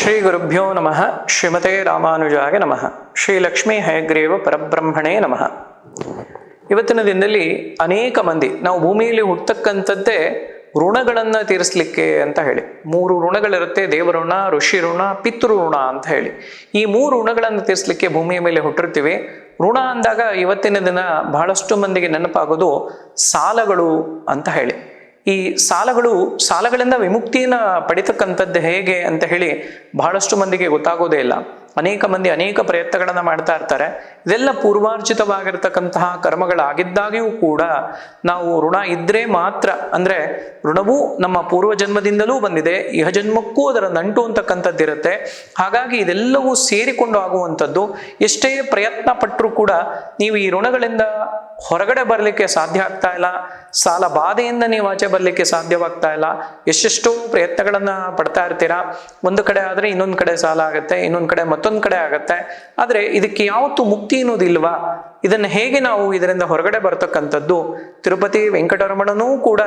ಶ್ರೀ ಗುರುಭ್ಯೋ ನಮಃ. ಶ್ರೀಮತೆ ರಾಮಾನುಜಾಯ ನಮಃ. ಶ್ರೀ ಲಕ್ಷ್ಮೀ ಹಯಗ್ರೀವ ಪರಬ್ರಹ್ಮಣೇ ನಮಃ. ಇವತ್ತಿನ ದಿನದಲ್ಲಿ ಅನೇಕ ಮಂದಿ ನಾವು ಭೂಮಿಯಲ್ಲಿ ಹುಟ್ಟತಕ್ಕಂಥದ್ದೇ ಋಣಗಳನ್ನು ತೀರಿಸಲಿಕ್ಕೆ ಅಂತ ಹೇಳಿ. 3 ಋಣಗಳಿರುತ್ತೆ: ದೇವಋಣ, ಋಷಿ ಋಣ, ಪಿತೃ ಋಣ ಅಂತ ಹೇಳಿ. ಈ 3 ಋಣಗಳನ್ನು ತೀರಿಸಲಿಕ್ಕೆ ಭೂಮಿಯ ಮೇಲೆ ಹುಟ್ಟಿರ್ತೀವಿ. ಋಣ ಅಂದಾಗ ಇವತ್ತಿನ ದಿನ ಬಹಳಷ್ಟು ಮಂದಿಗೆ ನೆನಪಾಗೋದು ಸಾಲಗಳು ಅಂತ ಹೇಳಿ. ಈ ಸಾಲಗಳಿಂದ ವಿಮುಕ್ತಿಯನ್ನು ಪಡಿತಕ್ಕಂಥದ್ದು ಹೇಗೆ ಅಂತ ಹೇಳಿ ಬಹಳಷ್ಟು ಮಂದಿಗೆ ಗೊತ್ತಾಗೋದೇ ಇಲ್ಲ. ಅನೇಕ ಮಂದಿ ಅನೇಕ ಪ್ರಯತ್ನಗಳನ್ನು ಮಾಡ್ತಾ ಇರ್ತಾರೆ. ಇದೆಲ್ಲ ಪೂರ್ವಾರ್ಜಿತವಾಗಿರ್ತಕ್ಕಂತಹ ಕರ್ಮಗಳಾಗಿದ್ದಾಗಿಯೂ ಕೂಡ ನಾವು ಋಣ ಇದ್ರೆ ಮಾತ್ರ, ಅಂದ್ರೆ ಋಣವೂ ನಮ್ಮ ಪೂರ್ವ ಜನ್ಮದಿಂದಲೂ ಬಂದಿದೆ, ಇಹ ಜನ್ಮಕ್ಕೂ ಅದರ ನಂಟು ಅಂತಕ್ಕಂಥದ್ದಿರುತ್ತೆ. ಹಾಗಾಗಿ ಇದೆಲ್ಲವೂ ಸೇರಿಕೊಂಡು ಆಗುವಂಥದ್ದು. ಎಷ್ಟೇ ಪ್ರಯತ್ನ ಪಟ್ಟರೂ ಕೂಡ ನೀವು ಈ ಋಣಗಳಿಂದ ಹೊರಗಡೆ ಬರಲಿಕ್ಕೆ ಸಾಧ್ಯ ಆಗ್ತಾ ಇಲ್ಲ. ಸಾಲ ಬಾಧೆಯಿಂದ ನೀವು ಆಚೆ ಬರಲಿಕ್ಕೆ ಸಾಧ್ಯವಾಗ್ತಾ ಇಲ್ಲ. ಎಷ್ಟೆಷ್ಟೋ ಪ್ರಯತ್ನಗಳನ್ನ ಪಡ್ತಾ ಇರ್ತೀರಾ. ಒಂದು ಕಡೆ ಆದ್ರೆ ಇನ್ನೊಂದು ಕಡೆ ಸಾಲ ಆಗುತ್ತೆ, ಇನ್ನೊಂದು ಕಡೆ ಮತ್ತೊಂದು ಕಡೆ ಆಗತ್ತೆ. ಆದ್ರೆ ಇದಕ್ಕೆ ಯಾವತ್ತೂ ಮುಕ್ತಿ ಅನ್ನೋದಿಲ್ವಾ? ಇದನ್ನು ಹೇಗೆ ನಾವು ಇದರಿಂದ ಹೊರಗಡೆ ಬರ್ತಕ್ಕಂಥದ್ದು? ತಿರುಪತಿ ವೆಂಕಟರಮಣನೂ ಕೂಡ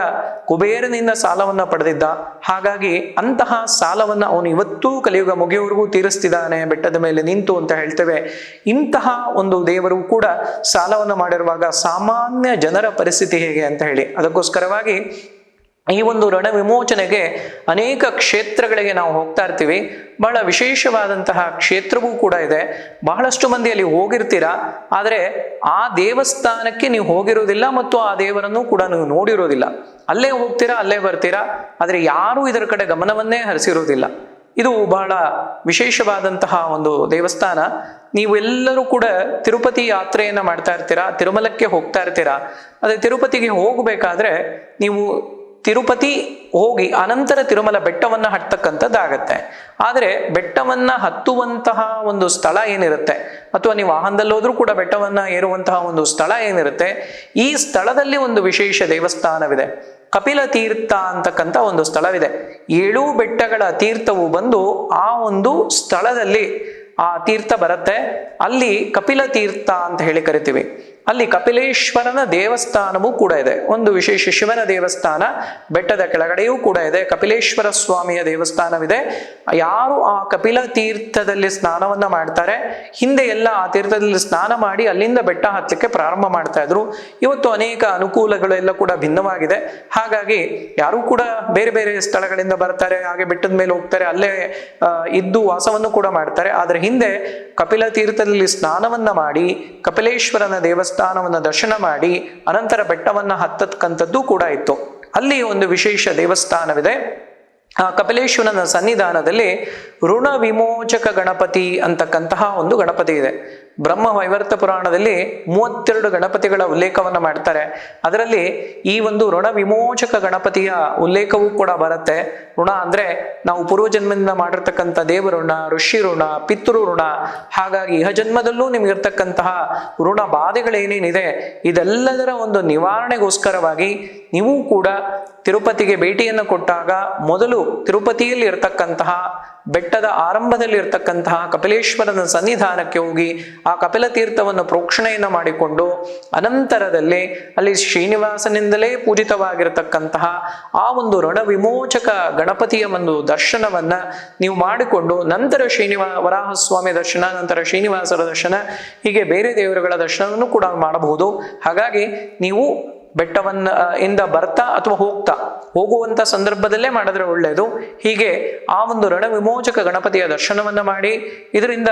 ಕುಬೇರನಿಂದ ಸಾಲವನ್ನ ಪಡೆದಿದ್ದ. ಹಾಗಾಗಿ ಅಂತಹ ಸಾಲವನ್ನ ಅವನು ಇವತ್ತೂ ಕಲಿಯುಗ ಮುಗಿಯುವವರೆಗೂ ತೀರಿಸ್ತಿದ್ದಾನೆ, ಬೆಟ್ಟದ ಮೇಲೆ ನಿಂತು ಅಂತ ಹೇಳ್ತೇವೆ. ಇಂತಹ ಒಂದು ದೇವರು ಕೂಡ ಸಾಲವನ್ನು ಮಾಡಿರುವಾಗ ಸಾಮಾನ್ಯ ಜನರ ಪರಿಸ್ಥಿತಿ ಹೇಗೆ ಅಂತ ಹೇಳಿ, ಅದಕ್ಕೋಸ್ಕರವಾಗಿ ಈ ಒಂದು ಋಣ ವಿಮೋಚನೆಗೆ ಅನೇಕ ಕ್ಷೇತ್ರಗಳಿಗೆ ನಾವು ಹೋಗ್ತಾ ಇರ್ತೀವಿ. ಬಹಳ ವಿಶೇಷವಾದಂತಹ ಕ್ಷೇತ್ರವೂ ಕೂಡ ಇದೆ. ಬಹಳಷ್ಟು ಮಂದಿ ಅಲ್ಲಿ ಹೋಗಿರ್ತೀರಾ, ಆದರೆ ಆ ದೇವಸ್ಥಾನಕ್ಕೆ ನೀವು ಹೋಗಿರೋದಿಲ್ಲ ಮತ್ತು ಆ ದೇವರನ್ನು ಕೂಡ ನೀವು ನೋಡಿರೋದಿಲ್ಲ. ಅಲ್ಲೇ ಹೋಗ್ತೀರಾ, ಅಲ್ಲೇ ಬರ್ತೀರಾ, ಆದರೆ ಯಾರೂ ಇದರ ಕಡೆ ಗಮನವನ್ನೇ ಹರಿಸಿರೋದಿಲ್ಲ. ಇದು ಬಹಳ ವಿಶೇಷವಾದಂತಹ ಒಂದು ದೇವಸ್ಥಾನ. ನೀವೆಲ್ಲರೂ ಕೂಡ ತಿರುಪತಿ ಯಾತ್ರೆಯನ್ನ ಮಾಡ್ತಾ ಇರ್ತೀರಾ, ತಿರುಮಲಕ್ಕೆ ಹೋಗ್ತಾ ಇರ್ತೀರಾ. ಅದೇ ತಿರುಪತಿಗೆ ಹೋಗಬೇಕಾದ್ರೆ ನೀವು ತಿರುಪತಿ ಹೋಗಿ ಅನಂತರ ತಿರುಮಲ ಬೆಟ್ಟವನ್ನ ಹತ್ತಕ್ಕಂಥದ್ದಾಗತ್ತೆ. ಆದರೆ ಬೆಟ್ಟವನ್ನ ಹತ್ತುವಂತಹ ಒಂದು ಸ್ಥಳ ಏನಿರುತ್ತೆ, ಅಥವಾ ನೀವು ವಾಹನದಲ್ಲೋದ್ರೂ ಕೂಡ ಬೆಟ್ಟವನ್ನ ಏರುವಂತಹ ಒಂದು ಸ್ಥಳ ಏನಿರುತ್ತೆ, ಈ ಸ್ಥಳದಲ್ಲಿ ಒಂದು ವಿಶೇಷ ದೇವಸ್ಥಾನವಿದೆ. ಕಪಿಲ ತೀರ್ಥ ಅಂತಕ್ಕಂಥ ಒಂದು ಸ್ಥಳವಿದೆ. 7 ಬೆಟ್ಟಗಳ ತೀರ್ಥವು ಬಂದು ಆ ಒಂದು ಸ್ಥಳದಲ್ಲಿ ಆ ತೀರ್ಥ ಬರುತ್ತೆ. ಅಲ್ಲಿ ಕಪಿಲ ತೀರ್ಥ ಅಂತ ಹೇಳಿ ಕರಿತೀವಿ. ಅಲ್ಲಿ ಕಪಿಲೇಶ್ವರನ ದೇವಸ್ಥಾನವೂ ಕೂಡ ಇದೆ. ಒಂದು ವಿಶೇಷ ಶಿವನ ದೇವಸ್ಥಾನ ಬೆಟ್ಟದ ಕೆಳಗಡೆಯೂ ಕೂಡ ಇದೆ. ಕಪಿಲೇಶ್ವರ ಸ್ವಾಮಿಯ ದೇವಸ್ಥಾನವಿದೆ. ಯಾರು ಆ ಕಪಿಲ ತೀರ್ಥದಲ್ಲಿ ಸ್ನಾನವನ್ನ ಮಾಡ್ತಾರೆ, ಹಿಂದೆ ಎಲ್ಲ ಆ ತೀರ್ಥದಲ್ಲಿ ಸ್ನಾನ ಮಾಡಿ ಅಲ್ಲಿಂದ ಬೆಟ್ಟ ಹತ್ತಲಿಕ್ಕೆ ಪ್ರಾರಂಭ ಮಾಡ್ತಾ ಇದ್ರು. ಇವತ್ತು ಅನೇಕ ಅನುಕೂಲಗಳೆಲ್ಲ ಕೂಡ ಭಿನ್ನವಾಗಿದೆ. ಹಾಗಾಗಿ ಯಾರು ಕೂಡ ಬೇರೆ ಬೇರೆ ಸ್ಥಳಗಳಿಂದ ಬರ್ತಾರೆ, ಹಾಗೆ ಬೆಟ್ಟದ ಮೇಲೆ ಹೋಗ್ತಾರೆ, ಅಲ್ಲೇ ಇದ್ದು ವಾಸವನ್ನು ಕೂಡ ಮಾಡ್ತಾರೆ. ಆದ್ರೆ ಹಿಂದೆ ಕಪಿಲ ತೀರ್ಥದಲ್ಲಿ ಸ್ನಾನವನ್ನ ಮಾಡಿ ಕಪಿಲೇಶ್ವರನ ದೇವಸ್ಥಾನವನ್ನ ದರ್ಶನ ಮಾಡಿ ಅನಂತರ ಬೆಟ್ಟವನ್ನ ಹತ್ತಕ್ಕಂಥದ್ದು ಕೂಡ ಇತ್ತು. ಅಲ್ಲಿ ಒಂದು ವಿಶೇಷ ದೇವಸ್ಥಾನವಿದೆ. ಆ ಕಪಿಲೇಶ್ವರನ ಸನ್ನಿಧಾನದಲ್ಲಿ ಋಣ ವಿಮೋಚಕ ಗಣಪತಿ ಅಂತಕ್ಕಂತಹ ಒಂದು ಗಣಪತಿ ಇದೆ. ಬ್ರಹ್ಮ ವೈವರ್ತ ಪುರಾಣದಲ್ಲಿ 32 ಗಣಪತಿಗಳ ಉಲ್ಲೇಖವನ್ನ ಮಾಡ್ತಾರೆ. ಅದರಲ್ಲಿ ಈ ಒಂದು ಋಣ ವಿಮೋಚಕ ಗಣಪತಿಯ ಉಲ್ಲೇಖವೂ ಕೂಡ ಬರುತ್ತೆ. ಋಣ ಅಂದ್ರೆ ನಾವು ಪೂರ್ವಜನ್ಮದಿಂದ ಮಾಡಿರ್ತಕ್ಕಂಥ ದೇವಋಣ, ಋಷಿ ಋಣ, ಪಿತೃ ಋಣ. ಹಾಗಾಗಿ ಇಹ ಜನ್ಮದಲ್ಲೂ ನಿಮಗಿರ್ತಕ್ಕಂತಹ ಋಣ ಬಾಧೆಗಳೇನೇನಿದೆ ಇದೆಲ್ಲದರ ಒಂದು ನಿವಾರಣೆಗೋಸ್ಕರವಾಗಿ ನೀವು ಕೂಡ ತಿರುಪತಿಗೆ ಭೇಟಿಯನ್ನು ಕೊಟ್ಟಾಗ ಮೊದಲು ತಿರುಪತಿಯಲ್ಲಿ ಇರತಕ್ಕಂತಹ ಬೆಟ್ಟದ ಆರಂಭದಲ್ಲಿ ಇರತಕ್ಕಂತಹ ಕಪಿಲೇಶ್ವರನ ಸನ್ನಿಧಾನಕ್ಕೆ ಹೋಗಿ ಆ ಕಪಿಲ ತೀರ್ಥವನ್ನು ಪ್ರೋಕ್ಷಣೆಯನ್ನು ಮಾಡಿಕೊಂಡು ಅನಂತರದಲ್ಲಿ ಅಲ್ಲಿ ಶ್ರೀನಿವಾಸನಿಂದಲೇ ಪೂಜಿತವಾಗಿರತಕ್ಕಂತಹ ಆ ಒಂದು ಋಣ ವಿಮೋಚಕ ಗಣಪತಿಯ ಒಂದು ದರ್ಶನವನ್ನ ನೀವು ಮಾಡಿಕೊಂಡು ನಂತರ ವರಾಹಸ್ವಾಮಿ ದರ್ಶನ, ನಂತರ ಶ್ರೀನಿವಾಸರ ದರ್ಶನ, ಹೀಗೆ ಬೇರೆ ದೇವರುಗಳ ದರ್ಶನವನ್ನು ಕೂಡ ಮಾಡಬಹುದು. ಹಾಗಾಗಿ ನೀವು ಬೆಟ್ಟವನ್ನ ಇಂದ ಬರ್ತಾ ಅಥವಾ ಹೋಗುವಂತ ಸಂದರ್ಭದಲ್ಲೇ ಮಾಡಿದ್ರೆ ಒಳ್ಳೆಯದು. ಹೀಗೆ ಆ ಒಂದು ಋಣ ವಿಮೋಚಕ ಗಣಪತಿಯ ದರ್ಶನವನ್ನ ಮಾಡಿ ಇದರಿಂದ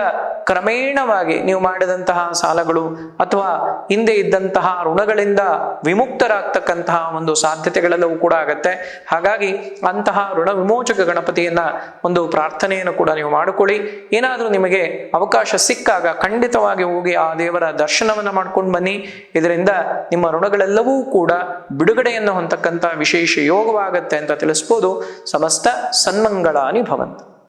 ಕ್ರಮೇಣವಾಗಿ ನೀವು ಮಾಡಿದಂತಹ ಸಾಲಗಳು ಅಥವಾ ಹಿಂದೆ ಇದ್ದಂತಹ ಋಣಗಳಿಂದ ವಿಮುಕ್ತರಾಗ್ತಕ್ಕಂತಹ ಒಂದು ಸಾಧ್ಯತೆಗಳೆಲ್ಲವೂ ಕೂಡ ಆಗತ್ತೆ. ಹಾಗಾಗಿ ಅಂತಹ ಋಣ ವಿಮೋಚಕ ಗಣಪತಿಯನ್ನ ಒಂದು ಪ್ರಾರ್ಥನೆಯನ್ನು ಕೂಡ ನೀವು ಮಾಡಿಕೊಳ್ಳಿ. ಏನಾದರೂ ನಿಮಗೆ ಅವಕಾಶ ಸಿಕ್ಕಾಗ ಖಂಡಿತವಾಗಿ ಹೋಗಿ ಆ ದೇವರ ದರ್ಶನವನ್ನ ಮಾಡ್ಕೊಂಡು ಬನ್ನಿ. ಇದರಿಂದ ನಿಮ್ಮ ಋಣಗಳೆಲ್ಲವೂ ಕೂಡ ಬಿಡುಗಡೆಯನ್ನು ಹೊಂದತಕ್ಕಂಥ ವಿಶೇಷ ಯೋಗವಾಗತ್ತೆ ಅಂತ ತಿಳಿಸ್ಬೋದು. ಸಮಸ್ತ ಸನ್ಮಂಗಳಾನಿ ಭವಂತು.